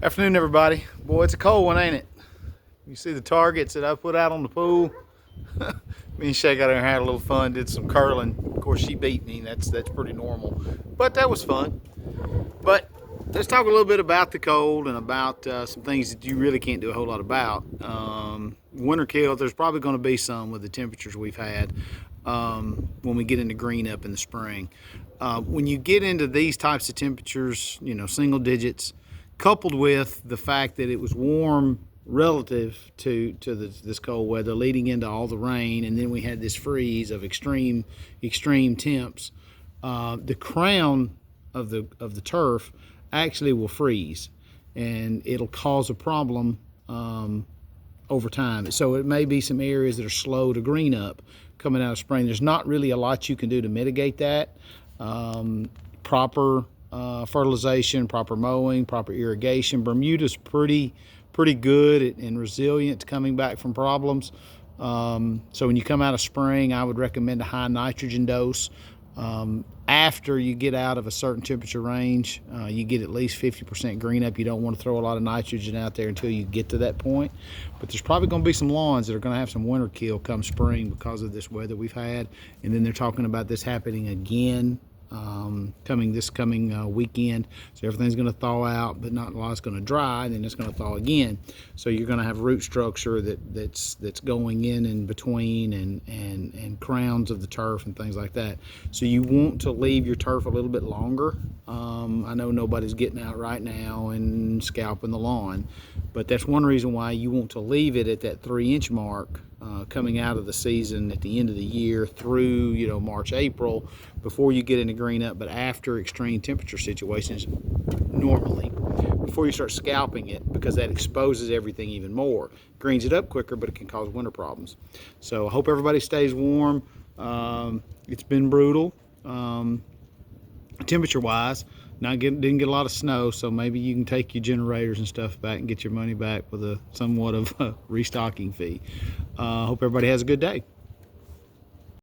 Afternoon, everybody. Boy, it's a cold one, ain't it? You see the targets that I put out on the pool? Me and Shay got in here, had a little fun, did some curling. Of course, she beat me. That's pretty normal, but that was fun. But let's talk a little bit about the cold and about some things that you really can't do a whole lot about. Winter kill, there's probably going to be some with the temperatures we've had when we get into green up in the spring. When you get into these types of temperatures, single digits, coupled with the fact that it was warm relative to this cold weather leading into all the rain, and then we had this freeze of extreme temps, the crown of the turf actually will freeze, and it'll cause a problem over time. So it may be some areas that are slow to green up coming out of spring. There's not really a lot you can do to mitigate that. Proper fertilization, proper mowing, proper irrigation. Bermuda's pretty good and resilient to coming back from problems. So when you come out of spring, I would recommend a high nitrogen dose. After you get out of a certain temperature range, you get at least 50% green up. You don't want to throw a lot of nitrogen out there until you get to that point. But there's probably going to be some lawns that are going to have some winter kill come spring because of this weather we've had. And then they're talking about this happening again this coming weekend. So everything's going to thaw out, but not a lot's going to dry, and then it's going to thaw again. So you're going to have root structure that's going in between and crowns of the turf and things like that. So you want to leave your turf a little bit longer. I know nobody's getting out right now and scalping the lawn, but that's one reason why you want to leave it at that 3-inch mark coming out of the season at the end of the year through March, April, before you get into green up, but after extreme temperature situations normally, before you start scalping it, because that exposes everything even more. Greens it up quicker, but it can cause winter problems. So I hope everybody stays warm. It's been brutal temperature wise. Didn't get a lot of snow, so maybe you can take your generators and stuff back and get your money back with somewhat of a restocking fee. Hope everybody has a good day.